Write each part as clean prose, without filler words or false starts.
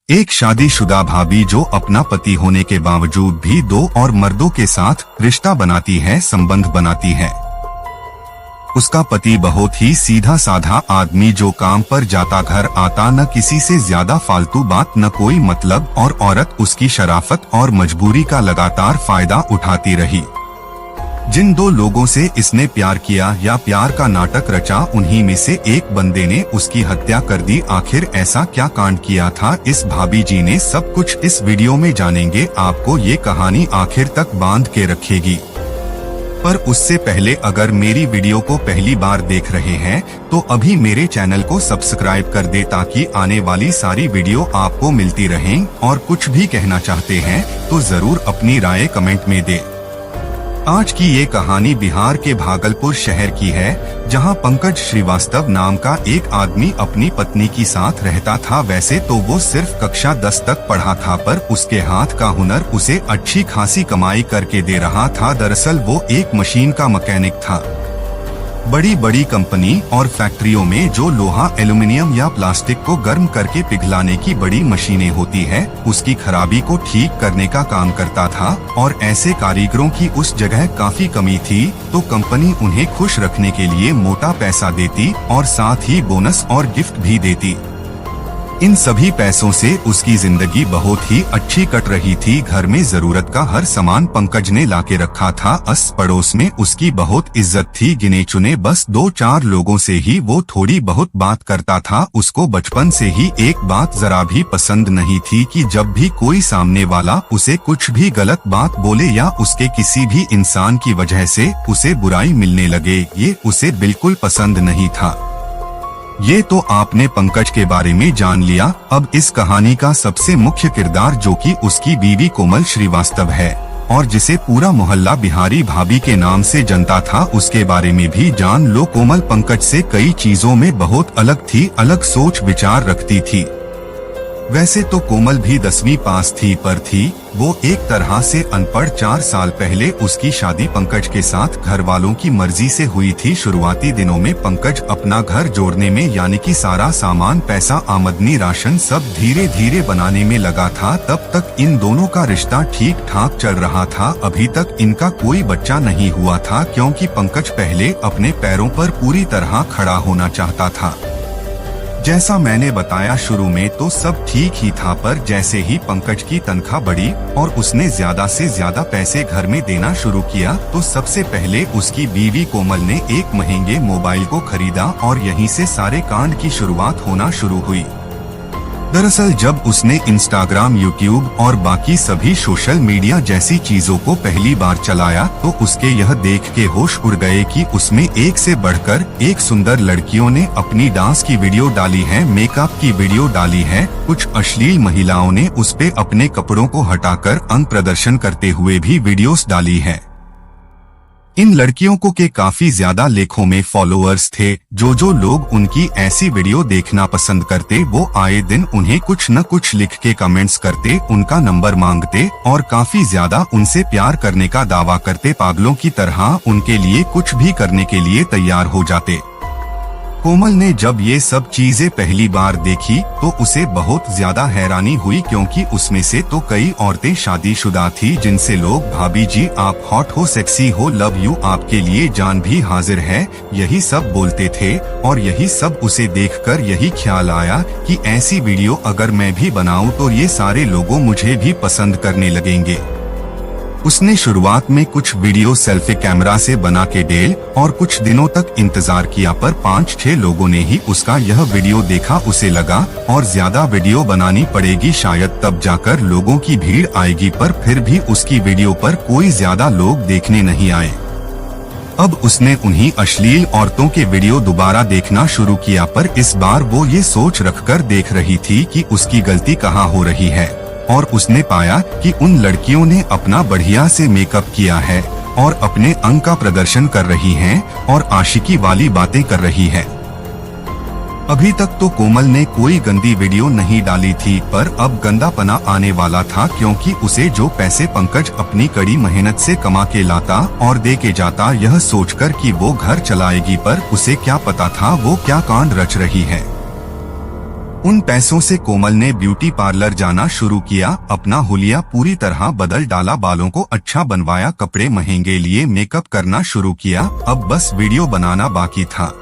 एक शादीशुदा भाभी जो अपना पति होने के बावजूद भी दो और मर्दों के साथ रिश्ता बनाती है, संबंध बनाती है। उसका पति बहुत ही सीधा साधा आदमी जो काम पर जाता, घर आता, न किसी से ज्यादा फालतू बात, न कोई मतलब, और औरत उसकी शराफत और मजबूरी का लगातार फायदा उठाती रही। जिन दो लोगों से इसने प्यार किया या प्यार का नाटक रचा, उन्हीं में से एक बंदे ने उसकी हत्या कर दी। आखिर ऐसा क्या कांड किया था इस भाभी जी ने, सब कुछ इस वीडियो में जानेंगे। आपको ये कहानी आखिर तक बांध के रखेगी। पर उससे पहले अगर मेरी वीडियो को पहली बार देख रहे हैं तो अभी मेरे चैनल को सब्सक्राइब कर दे ताकि आने वाली सारी वीडियो आपको मिलती रहें। और कुछ भी कहना चाहते हैं तो जरूर अपनी राय कमेंट में दे। आज की ये कहानी बिहार के भागलपुर शहर की है, जहां पंकज श्रीवास्तव नाम का एक आदमी अपनी पत्नी के साथ रहता था। वैसे तो वो सिर्फ कक्षा 10 तक पढ़ा था, पर उसके हाथ का हुनर उसे अच्छी खासी कमाई करके दे रहा था। दरअसल वो एक मशीन का मैकेनिक था। बड़ी बड़ी कंपनी और फैक्ट्रियों में जो लोहा, एल्युमिनियम या प्लास्टिक को गर्म करके पिघलाने की बड़ी मशीनें होती है, उसकी खराबी को ठीक करने का काम करता था। और ऐसे कारीगरों की उस जगह काफी कमी थी, तो कंपनी उन्हें खुश रखने के लिए मोटा पैसा देती और साथ ही बोनस और गिफ्ट भी देती। इन सभी पैसों से उसकी जिंदगी बहुत ही अच्छी कट रही थी। घर में जरूरत का हर सामान पंकज ने लाके रखा था। अस पड़ोस में उसकी बहुत इज्जत थी। गिने चुने बस 2-4 लोगों से ही वो थोड़ी बहुत बात करता था। उसको बचपन से ही एक बात जरा भी पसंद नहीं थी कि जब भी कोई सामने वाला उसे कुछ भी गलत बात बोले या उसके किसी भी इंसान की वजह से उसे बुराई मिलने लगे, ये उसे बिल्कुल पसंद नहीं था। ये तो आपने पंकज के बारे में जान लिया। अब इस कहानी का सबसे मुख्य किरदार, जो कि उसकी बीवी कोमल श्रीवास्तव है और जिसे पूरा मोहल्ला बिहारी भाभी के नाम से जानता था, उसके बारे में भी जान लो। कोमल पंकज से कई चीजों में बहुत अलग थी, अलग सोच विचार रखती थी। वैसे तो कोमल भी 10वीं पास थी, पर थी वो एक तरह से अनपढ़। 4 साल पहले उसकी शादी पंकज के साथ घर वालों की मर्जी से हुई थी। शुरुआती दिनों में पंकज अपना घर जोड़ने में, यानी कि सारा सामान, पैसा, आमदनी, राशन सब धीरे धीरे बनाने में लगा था। तब तक इन दोनों का रिश्ता ठीक ठाक चल रहा था। अभी तक इनका कोई बच्चा नहीं हुआ था, क्योंकि पंकज पहले अपने पैरों पर पूरी तरह खड़ा होना चाहता था। जैसा मैंने बताया शुरू में, तो सब ठीक ही था, पर जैसे ही पंकज की तनख्वाह बढ़ी और उसने ज्यादा से ज्यादा पैसे घर में देना शुरू किया, तो सबसे पहले उसकी बीवी कोमल ने एक महंगे मोबाइल को खरीदा और यहीं से सारे कांड की शुरुआत होना शुरू हुई। दरअसल जब उसने इंस्टाग्राम, यूट्यूब और बाकी सभी सोशल मीडिया जैसी चीजों को पहली बार चलाया, तो उसके यह देख के होश उड़ गए कि उसमें एक से बढ़कर एक सुंदर लड़कियों ने अपनी डांस की वीडियो डाली है, मेकअप की वीडियो डाली है। कुछ अश्लील महिलाओं ने उस पे अपने कपड़ों को हटाकर अंग प्रदर्शन करते हुए भी वीडियोस डाली है। इन लड़कियों को के काफी ज्यादा लाखों में फॉलोअर्स थे। जो लोग उनकी ऐसी वीडियो देखना पसंद करते, वो आए दिन उन्हें कुछ न कुछ लिख के कमेंट्स करते, उनका नंबर मांगते और काफी ज्यादा उनसे प्यार करने का दावा करते। पागलों की तरह उनके लिए कुछ भी करने के लिए तैयार हो जाते। कोमल ने जब ये सब चीजें पहली बार देखी तो उसे बहुत ज्यादा हैरानी हुई, क्योंकि उसमें से तो कई औरतें शादीशुदा थी, जिनसे लोग भाभी जी आप हॉट हो, सेक्सी हो, लव यू, आपके लिए जान भी हाजिर है, यही सब बोलते थे। और यही सब उसे देखकर यही ख्याल आया कि ऐसी वीडियो अगर मैं भी बनाऊं तो ये सारे लोगों मुझे भी पसंद करने लगेंगे। उसने शुरुआत में कुछ वीडियो सेल्फी कैमरा से बना के डेल और कुछ दिनों तक इंतजार किया, पर 5-6 लोगों ने ही उसका यह वीडियो देखा। उसे लगा और ज्यादा वीडियो बनानी पड़ेगी, शायद तब जाकर लोगों की भीड़ आएगी, पर फिर भी उसकी वीडियो पर कोई ज्यादा लोग देखने नहीं आए। अब उसने उन्हीं अश्लील औरतों के वीडियो दोबारा देखना शुरू किया, पर इस बार वो ये सोच रखकर देख रही थी कि उसकी गलती कहाँ हो रही है। और उसने पाया कि उन लड़कियों ने अपना बढ़िया से मेकअप किया है और अपने अंग का प्रदर्शन कर रही हैं और आशिकी वाली बातें कर रही है। अभी तक तो कोमल ने कोई गंदी वीडियो नहीं डाली थी, पर अब गंदापना आने वाला था, क्योंकि उसे जो पैसे पंकज अपनी कड़ी मेहनत से कमा के लाता और दे के जाता, यह सोचकर कि वो घर चलाएगी, पर उसे क्या पता था वो क्या कांड रच रही है। उन पैसों से कोमल ने ब्यूटी पार्लर जाना शुरू किया, अपना हुलिया पूरी तरह बदल डाला, बालों को अच्छा बनवाया, कपड़े महंगे लिए, मेकअप करना शुरू किया। अब बस वीडियो बनाना बाकी था।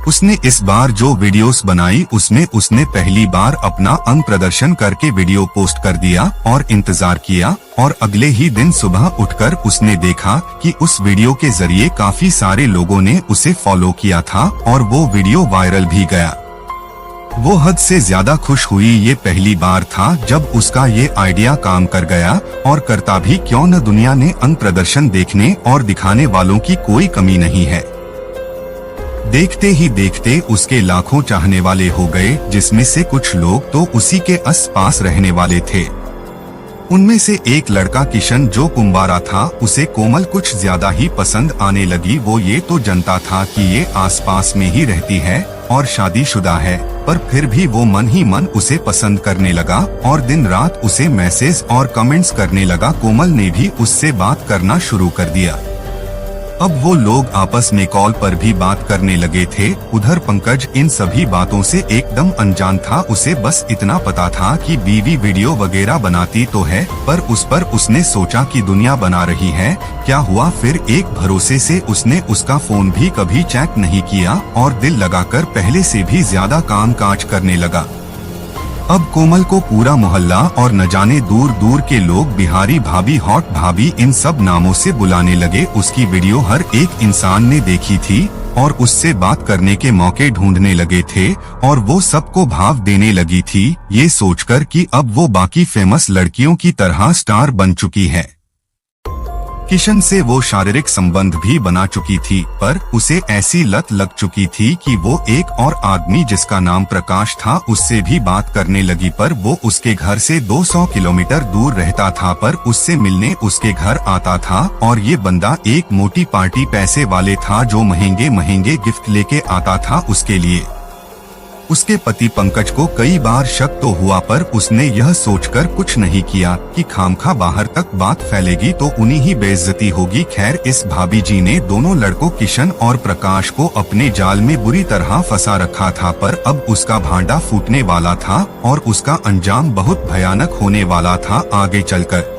उसने इस बार जो वीडियोस बनाई उसमें उसने पहली बार अपना अंग प्रदर्शन करके वीडियो पोस्ट कर दिया और इंतजार किया, और अगले ही दिन सुबह उठकर उसने देखा कि उस वीडियो के जरिए काफी सारे लोगों ने उसे फॉलो किया था और वो वीडियो वायरल भी गया। वो हद से ज्यादा खुश हुई। ये पहली बार था जब उसका ये आइडिया काम कर गया, और करता भी क्यों न, दुनिया ने अंग प्रदर्शन देखने और दिखाने वालों की कोई कमी नहीं है। देखते ही देखते उसके लाखों चाहने वाले हो गए, जिसमें से कुछ लोग तो उसी के आस पास रहने वाले थे। उनमें से एक लड़का किशन जो कुंवारा था, उसे कोमल कुछ ज्यादा ही पसंद आने लगी। वो ये तो जानता था कि ये आसपास में ही रहती है और शादीशुदा है, पर फिर भी वो मन ही मन उसे पसंद करने लगा और दिन रात उसे मैसेज और कमेंट्स करने लगा। कोमल ने भी उससे बात करना शुरू कर दिया। अब वो लोग आपस में कॉल पर भी बात करने लगे थे। उधर पंकज इन सभी बातों से एकदम अनजान था। उसे बस इतना पता था कि बीवी वीडियो वगैरह बनाती तो है, पर उस पर उसने सोचा कि दुनिया बना रही है। क्या हुआ फिर, एक भरोसे से उसने उसका फोन भी कभी चेक नहीं किया और दिल लगाकर पहले से भी ज्यादा काम काज करने लगा। अब कोमल को पूरा मोहल्ला और न जाने दूर दूर के लोग बिहारी भाभी, हॉट भाभी, इन सब नामों से बुलाने लगे। उसकी वीडियो हर एक इंसान ने देखी थी और उससे बात करने के मौके ढूंढने लगे थे, और वो सबको भाव देने लगी थी, ये सोचकर कि अब वो बाकी फेमस लड़कियों की तरह स्टार बन चुकी है। किशन से वो शारीरिक संबंध भी बना चुकी थी, पर उसे ऐसी लत लग चुकी थी कि वो एक और आदमी जिसका नाम प्रकाश था उससे भी बात करने लगी। पर वो उसके घर से 200 किलोमीटर दूर रहता था, पर उससे मिलने उसके घर आता था। और ये बंदा एक मोटी पार्टी पैसे वाले था जो महंगे महंगे गिफ्ट लेके आता था उसके लिए। उसके पति पंकज को कई बार शक तो हुआ, पर उसने यह सोचकर कुछ नहीं किया कि खामखा बाहर तक बात फैलेगी तो उन्हीं ही बेइज्जती होगी। खैर, इस भाभी जी ने दोनों लड़कों किशन और प्रकाश को अपने जाल में बुरी तरह फंसा रखा था, पर अब उसका भांडा फूटने वाला था और उसका अंजाम बहुत भयानक होने वाला था आगे चलकर।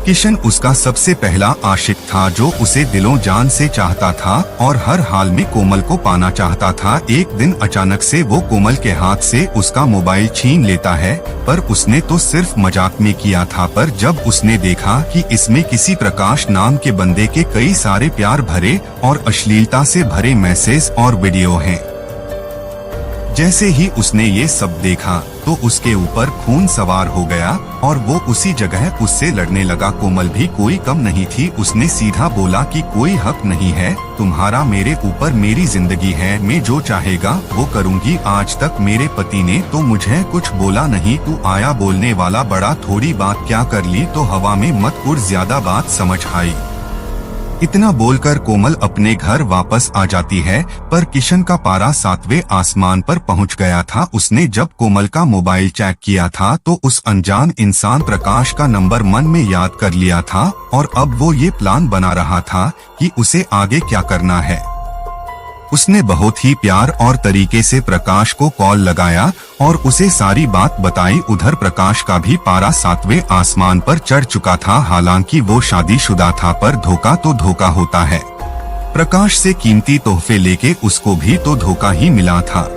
किशन उसका सबसे पहला आशिक था जो उसे दिलों जान से चाहता था और हर हाल में कोमल को पाना चाहता था। एक दिन अचानक से वो कोमल के हाथ से उसका मोबाइल छीन लेता है, पर उसने तो सिर्फ मजाक में किया था। पर जब उसने देखा कि इसमें किसी प्रकाश नाम के बंदे के कई सारे प्यार भरे और अश्लीलता से भरे मैसेज और वीडियो हैं, जैसे ही उसने ये सब देखा तो उसके ऊपर खून सवार हो गया और वो उसी जगह उससे लड़ने लगा। कोमल भी कोई कम नहीं थी, उसने सीधा बोला कि कोई हक नहीं है तुम्हारा मेरे ऊपर, मेरी जिंदगी है, मैं जो चाहेगा वो करूंगी। आज तक मेरे पति ने तो मुझे कुछ बोला नहीं, तू आया बोलने वाला, बड़ा थोड़ी बात क्या कर ली तो हवा में मत उड़, ज्यादा बात समझ आई। इतना बोलकर कोमल अपने घर वापस आ जाती है, पर किशन का पारा 7वें आसमान पर पहुंच गया था। उसने जब कोमल का मोबाइल चेक किया था तो उस अनजान इंसान प्रकाश का नंबर मन में याद कर लिया था, और अब वो ये प्लान बना रहा था कि उसे आगे क्या करना है। उसने बहुत ही प्यार और तरीके से प्रकाश को कॉल लगाया और उसे सारी बात बताई। उधर प्रकाश का भी पारा 7वें आसमान पर चढ़ चुका था। हालांकि वो शादीशुदा था, पर धोखा तो धोखा होता है। प्रकाश से कीमती तोहफे लेके उसको भी तो धोखा ही मिला था।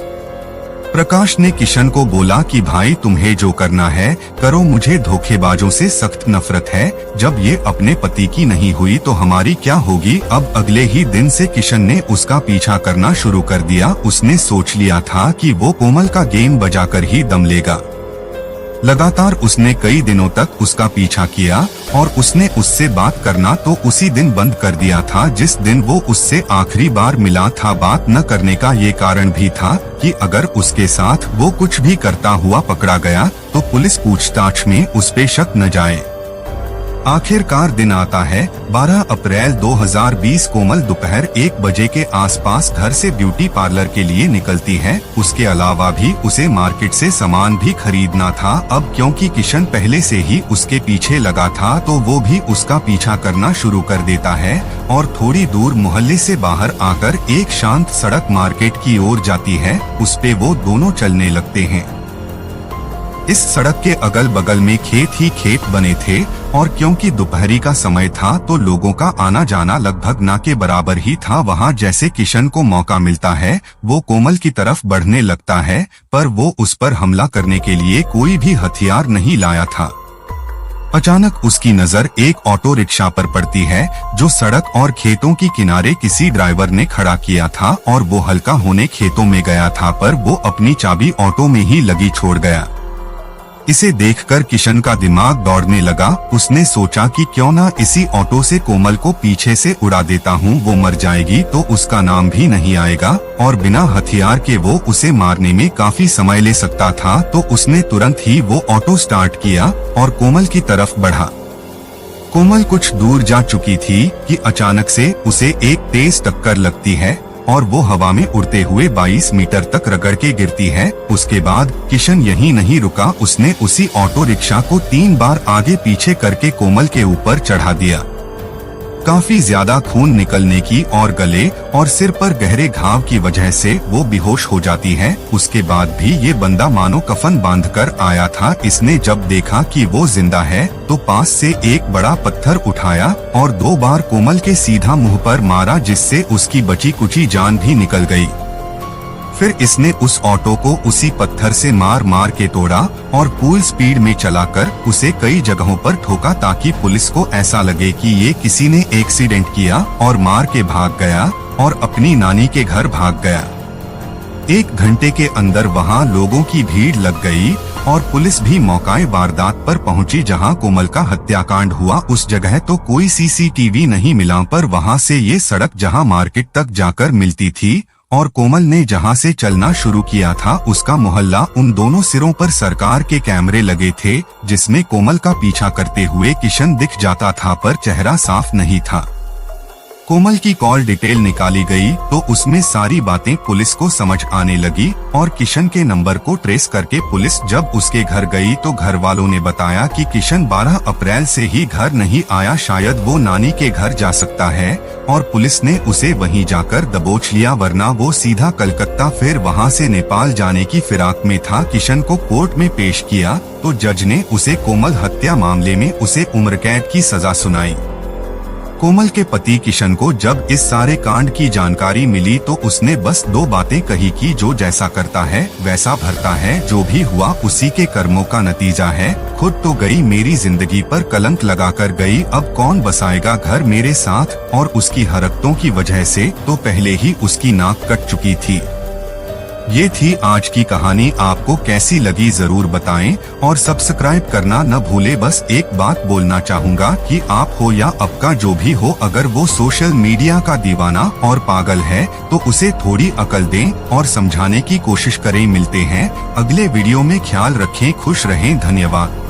प्रकाश ने किशन को बोला कि भाई तुम्हें जो करना है करो, मुझे धोखेबाजों से सख्त नफरत है। जब ये अपने पति की नहीं हुई तो हमारी क्या होगी। अब अगले ही दिन से किशन ने उसका पीछा करना शुरू कर दिया। उसने सोच लिया था कि वो कोमल का गेम बजाकर ही दम लेगा। लगातार उसने कई दिनों तक उसका पीछा किया और उसने उससे बात करना तो उसी दिन बंद कर दिया था जिस दिन वो उससे आखिरी बार मिला था। बात न करने का ये कारण भी था कि अगर उसके साथ वो कुछ भी करता हुआ पकड़ा गया तो पुलिस पूछताछ में उस पे शक न जाए। आखिरकार दिन आता है। 12 अप्रैल 2020 कोमल दोपहर 1 बजे के आसपास घर से ब्यूटी पार्लर के लिए निकलती है। उसके अलावा भी उसे मार्केट से सामान भी खरीदना था। अब क्योंकि किशन पहले से ही उसके पीछे लगा था तो वो भी उसका पीछा करना शुरू कर देता है और थोड़ी दूर मोहल्ले से बाहर आकर एक शांत सड़क मार्केट की ओर जाती है। उस पे वो दोनों चलने लगते हैं। इस सड़क के अगल बगल में खेत ही खेत बने थे और क्योंकि दोपहरी का समय था तो लोगों का आना जाना लगभग ना के बराबर ही था। वहाँ जैसे किशन को मौका मिलता है वो कोमल की तरफ बढ़ने लगता है, पर वो उस पर हमला करने के लिए कोई भी हथियार नहीं लाया था। अचानक उसकी नजर एक ऑटो रिक्शा पर पड़ती है जो सड़क और खेतों की किनारे किसी ड्राइवर ने खड़ा किया था और वो हल्का होने खेतों में गया था, पर वो अपनी चाबी ऑटो में ही लगी छोड़ गया। इसे देखकर किशन का दिमाग दौड़ने लगा। उसने सोचा कि क्यों ना इसी ऑटो से कोमल को पीछे से उड़ा देता हूँ, वो मर जाएगी तो उसका नाम भी नहीं आएगा और बिना हथियार के वो उसे मारने में काफी समय ले सकता था। तो उसने तुरंत ही वो ऑटो स्टार्ट किया और कोमल की तरफ बढ़ा। कोमल कुछ दूर जा चुकी थी कि अचानक से उसे एक तेज टक्कर लगती है और वो हवा में उड़ते हुए 22 मीटर तक रगड़ के गिरती है। उसके बाद किशन यहीं नहीं रुका, उसने उसी ऑटो रिक्शा को 3 बार आगे पीछे करके कोमल के ऊपर चढ़ा दिया। काफी ज्यादा खून निकलने की और गले और सिर पर गहरे घाव की वजह से वो बेहोश हो जाती है। उसके बाद भी ये बंदा मानो कफन बांधकर आया था। इसने जब देखा कि वो जिंदा है तो पास से एक बड़ा पत्थर उठाया और 2 बार कोमल के सीधा मुंह पर मारा, जिससे उसकी बची कुची जान भी निकल गई। फिर इसने उस ऑटो को उसी पत्थर से मार मार के तोड़ा और फुल स्पीड में चलाकर उसे कई जगहों पर ठोका ताकि पुलिस को ऐसा लगे कि ये किसी ने एक्सीडेंट किया और मार के भाग गया और अपनी नानी के घर भाग गया। 1 घंटे के अंदर वहाँ लोगों की भीड़ लग गई और पुलिस भी मौके वारदात पर पहुंची जहां कोमल का हत्याकांड हुआ। उस जगह तो कोई सीसीटीवी नहीं मिला, पर वहां से ये सड़क जहां मार्केट तक जाकर मिलती थी और कोमल ने जहां से चलना शुरू किया था उसका मोहल्ला, उन दोनों सिरों पर सरकार के कैमरे लगे थे जिसमें कोमल का पीछा करते हुए किशन दिख जाता था, पर चेहरा साफ नहीं था। कोमल की कॉल डिटेल निकाली गई तो उसमें सारी बातें पुलिस को समझ आने लगी और किशन के नंबर को ट्रेस करके पुलिस जब उसके घर गई तो घर वालों ने बताया कि किशन 12 अप्रैल से ही घर नहीं आया, शायद वो नानी के घर जा सकता है और पुलिस ने उसे वहीं जाकर दबोच लिया, वरना वो सीधा कलकत्ता फिर वहां से नेपाल जाने की फिराक में था। किशन को कोर्ट में पेश किया तो जज ने उसे कोमल हत्या मामले में उसे उम्र कैद की सजा सुनाई। कोमल के पति किशन को जब इस सारे कांड की जानकारी मिली तो उसने बस 2 बातें कही कि जो जैसा करता है वैसा भरता है, जो भी हुआ उसी के कर्मों का नतीजा है। खुद तो गई, मेरी जिंदगी पर कलंक लगाकर गई, अब कौन बसाएगा घर मेरे साथ। और उसकी हरकतों की वजह से तो पहले ही उसकी नाक कट चुकी थी। ये थी आज की कहानी। आपको कैसी लगी जरूर बताएं और सब्सक्राइब करना न भूले। बस एक बात बोलना चाहूँगा कि आप हो या आपका जो भी हो, अगर वो सोशल मीडिया का दीवाना और पागल है तो उसे थोड़ी अकल दें और समझाने की कोशिश करें। मिलते हैं अगले वीडियो में, ख्याल रखें, खुश रहें, धन्यवाद।